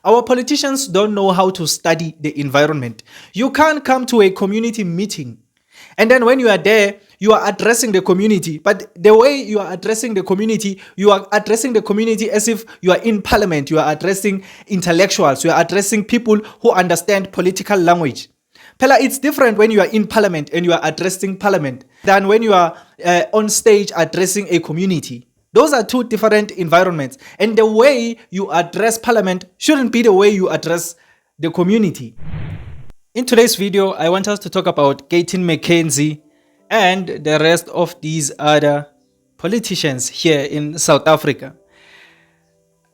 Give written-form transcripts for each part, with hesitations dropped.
Our politicians don't know how to study the environment. You can't come to a community meeting and then when you are there, you are addressing the community. But the way you are addressing the community, you are addressing the community as if you are in parliament. You are addressing intellectuals. You are addressing people who understand political language. Pella, it's different when you are in parliament and you are addressing parliament than when you are on stage addressing a community. Those are two different environments. And the way you address parliament shouldn't be the way you address the community. In today's video, I want us to talk about Gayton McKenzie and the rest of these other politicians here in South Africa.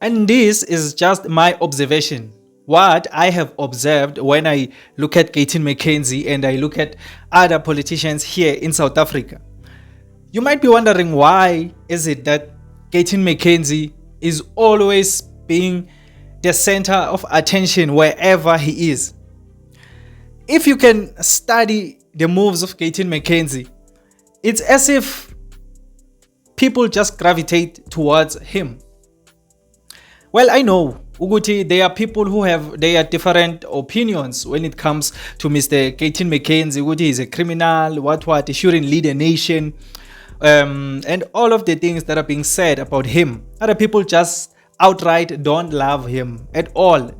And this is just my observation. What I have observed when I look at Gayton McKenzie and I look at other politicians here in South Africa. You might be wondering, why is it that Gayton McKenzie is always being the center of attention wherever he is? If you can study the moves of Gayton McKenzie, it's as if people just gravitate towards him. Well, I know, Uguti, there are people who have their different opinions when it comes to Mr. Gayton McKenzie. Uguti is a criminal, what, he shouldn't lead a nation, and all of the things that are being said about him. Other people just outright don't love him at all.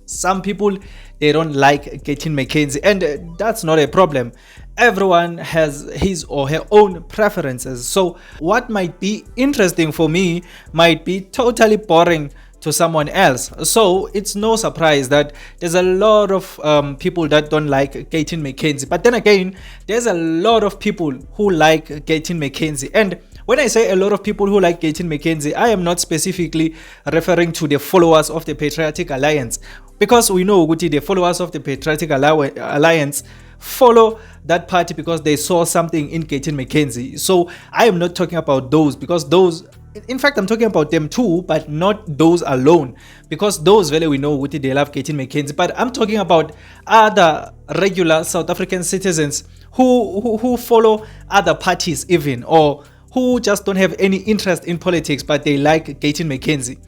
Some people, they don't like Gayton McKenzie, and that's not a problem. Everyone has his or her own preferences. So what might be interesting for me might be totally boring to someone else. So it's no surprise that there's a lot of people that don't like Gayton McKenzie. But then again, there's a lot of people who like Gayton McKenzie. And when I say a lot of people who like Gayton McKenzie, I am not specifically referring to the followers of the Patriotic Alliance, because we know the followers of the Patriotic Alliance follow that party because they saw something in Gayton McKenzie. So I am not talking about those, because those, in fact, I'm talking about them too, but not those alone, because those really we know they love Gayton McKenzie. But I'm talking about other regular South African citizens who follow other parties even, or who just don't have any interest in politics, but they like Gayton McKenzie.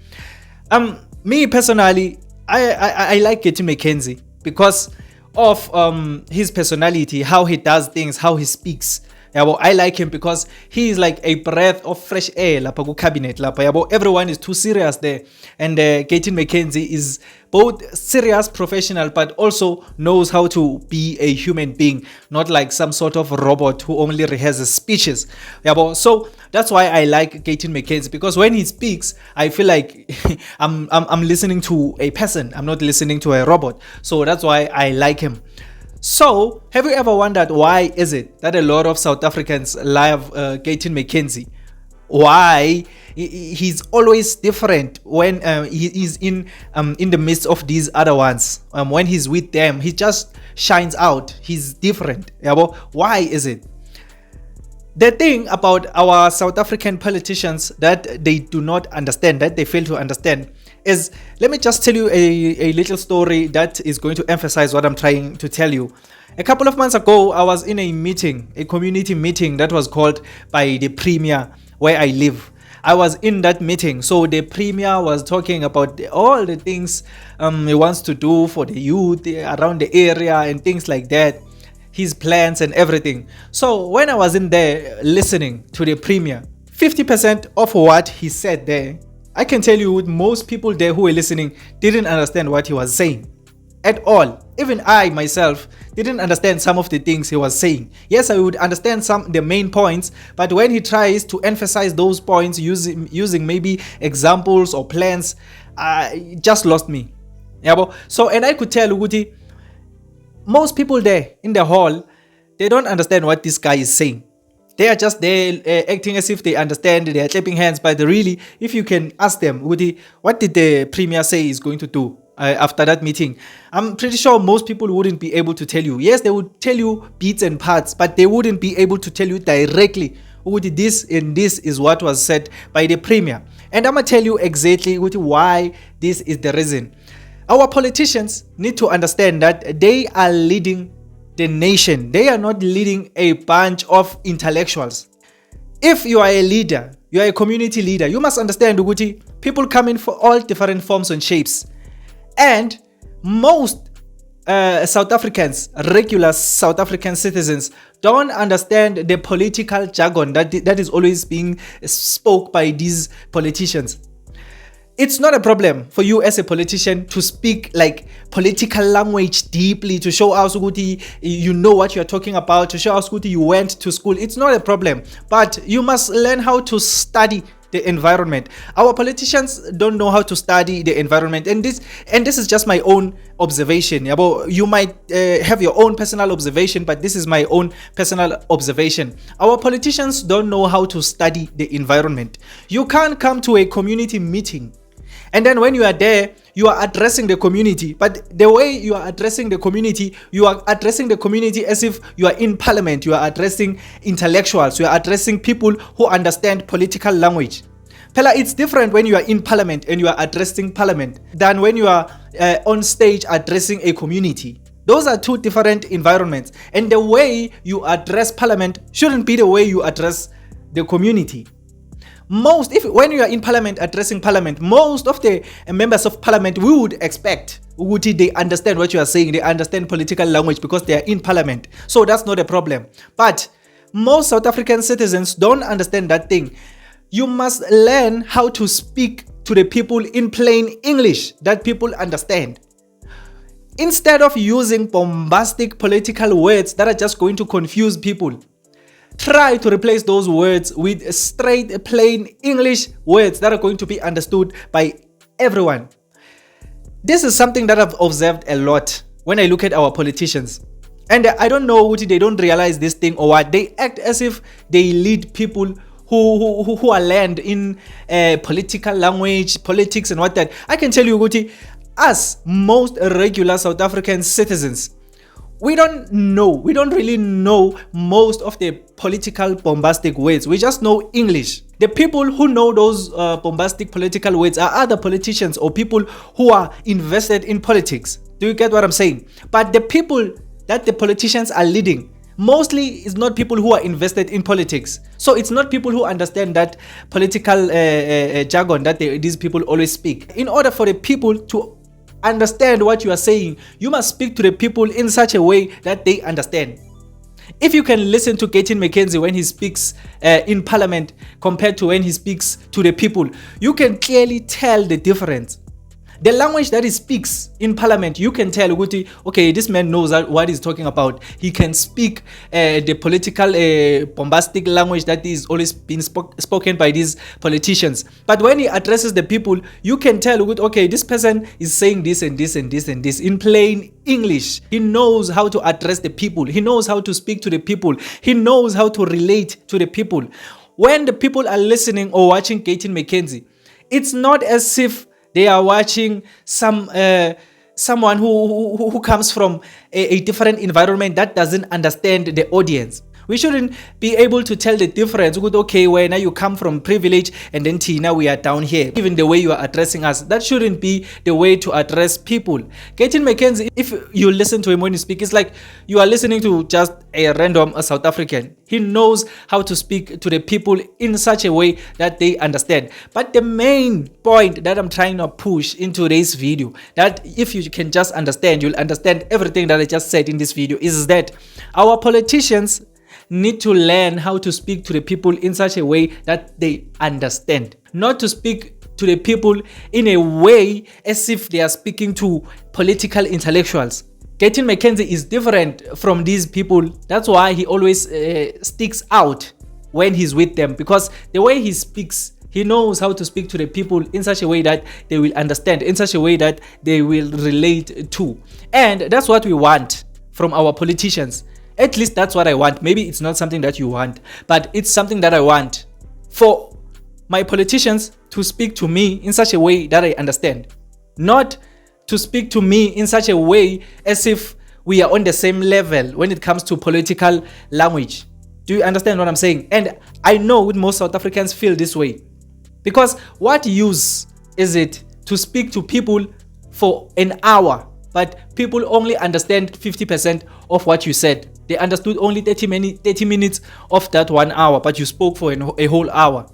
Me personally, I like Gayton McKenzie because of his personality, how he does things, how he speaks. I like him because he is like a breath of fresh air lapha ku cabinet lapha. Everyone is too serious there, and Gayton McKenzie is both serious professional but also knows how to be a human being, not like some sort of robot who only rehearses speeches. So that's why I like Gayton McKenzie, because when he speaks, I feel like I'm listening to a person. I'm not listening to a robot. So that's why I like him. So, have you ever wondered why is it that a lot of South Africans love Gayton McKenzie? Why he's always different when he is in the midst of these other ones? When he's with them, he just shines out. He's different. Why is it? The thing about our South African politicians that they do not understand, that they fail to understand, is, let me just tell you a little story that is going to emphasize what I'm trying to tell you. A couple of months ago, I was in a meeting, a community meeting that was called by the Premier where I live. I was in that meeting. So the Premier was talking about all the things he wants to do for the youth around the area and things like that, his plans and everything. So when I was in there listening to the Premier, 50% of what he said there, I can tell you most people there who were listening didn't understand what he was saying at all. Even I myself didn't understand some of the things he was saying. Yes, I would understand the main points, but when he tries to emphasize those points using maybe examples or plans, it just lost me. So, and I could tell Uguti, most people there in the hall, they don't understand what this guy is saying. They are just there acting as if they understand. They are clapping hands, but really, if you can ask them, Woody, what did the Premier say he's going to do after that meeting? I'm pretty sure most people wouldn't be able to tell you. Yes, they would tell you bits and parts, but they wouldn't be able to tell you directly, Woody, this and this is what was said by the Premier. And I'm going to tell you exactly, Woody, why this is the reason. Our politicians need to understand that they are leading the nation. They are not leading a bunch of intellectuals. If you are a leader, you are a community leader, you must understand, Uguti, people come in for all different forms and shapes. And most South Africans, regular South African citizens, don't understand the political jargon that is always being spoke by these politicians. It's not a problem for you as a politician to speak like political language deeply, to show us Guti you know what you're talking about, to show us Guti you went to school. It's not a problem, but you must learn how to study the environment. Our politicians don't know how to study the environment, and this is just my own observation. You might have your own personal observation, but this is my own personal observation. Our politicians don't know how to study the environment. You can't come to a community meeting and then when you are there, you are addressing the community. But the way you are addressing the community, you are addressing the community as if you are in parliament. You are addressing intellectuals. You are addressing people who understand political language. Pella, it's different when you are in parliament and you are addressing parliament than when you are on stage addressing a community. Those are two different environments. And the way you address parliament shouldn't be the way you address the community. When you are in parliament addressing parliament, most of the members of parliament, we would expect they understand what you are saying. They understand political language because they are in parliament. So that's not a problem. But most South African citizens don't understand that thing. You must learn how to speak to the people in plain English that people understand. Instead of using bombastic political words that are just going to confuse people, try to replace those words with straight, plain English words that are going to be understood by everyone. This is something that I've observed a lot when I look at our politicians. And I don't know what they don't realize this thing or what. They act as if they lead people who are learned in political language, politics and what that. I can tell you, Guti, us, most regular South African citizens, we don't really know most of the political bombastic words. We just know English. The people who know those bombastic political words are other politicians or people who are invested in politics. Do you get what I'm saying? But the people that the politicians are leading mostly is not people who are invested in politics. So it's not people who understand that political jargon that these people always speak. In order for the people to understand what you are saying, you must speak to the people in such a way that they understand. If you can listen to Gayton McKenzie when he speaks in parliament compared to when he speaks to the people, you can clearly tell the difference. The language that he speaks in parliament, you can tell, okay, this man knows what he's talking about. He can speak the political bombastic language that is always been spoken by these politicians. But when he addresses the people, you can tell, okay, this person is saying this and this and this and this in plain English. He knows how to address the people. He knows how to speak to the people. He knows how to relate to the people. When the people are listening or watching Gayton McKenzie, it's not as if they are watching someone who comes from a different environment that doesn't understand the audience. We shouldn't be able to tell the difference. Okay, when now you come from privilege and then Tina, we are down here. Even the way you are addressing us, that shouldn't be the way to address people. Gayton McKenzie, if you listen to him when he speaks, it's like you are listening to just a random South African. He knows how to speak to the people in such a way that they understand. But the main point that I'm trying to push in today's video, that if you can just understand, you'll understand everything that I just said in this video, is that our politicians need to learn how to speak to the people in such a way that they understand. Not to speak to the people in a way as if they are speaking to political intellectuals. Gayton McKenzie is different from these people. That's why he always sticks out when he's with them, because the way he speaks, he knows how to speak to the people in such a way that they will understand, in such a way that they will relate to. And that's what we want from our politicians. At least that's what I want. Maybe it's not something that you want, but it's something that I want. For my politicians to speak to me in such a way that I understand. Not to speak to me in such a way as if we are on the same level when it comes to political language. Do you understand what I'm saying? And I know most South Africans feel this way. Because what use is it to speak to people for an hour, but people only understand 50% of what you said? They understood only 30 minutes of that 1 hour, but you spoke for a whole hour.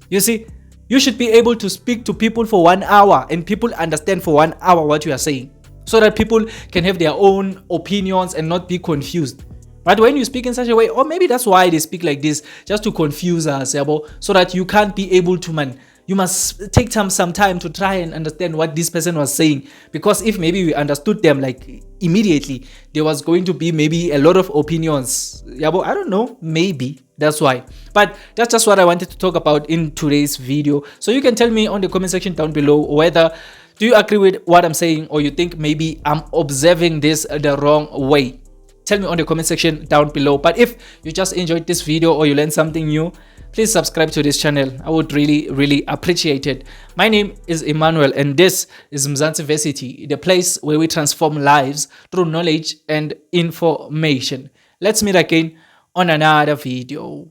You see, You should be able to speak to people for 1 hour and people understand for 1 hour what you are saying, so that people can have their own opinions and not be confused. But when you speak in such a way, or maybe that's why they speak like this, just to confuse us, so that you can't be able to, man, you must take some time to try and understand what this person was saying. Because if maybe we understood them like immediately, there was going to be maybe a lot of opinions. I don't know, maybe that's why. But that's just what I wanted to talk about in today's video. So you can tell me on the comment section down below whether do you agree with what I'm saying, or you think maybe I'm observing this the wrong way. Tell me on the comment section down below. But if you just enjoyed this video or you learned something new, please subscribe to this channel. I would really appreciate it. My name is Emmanuel and this is Mzansi Versity, the place where we transform lives through knowledge and information. Let's meet again on another video.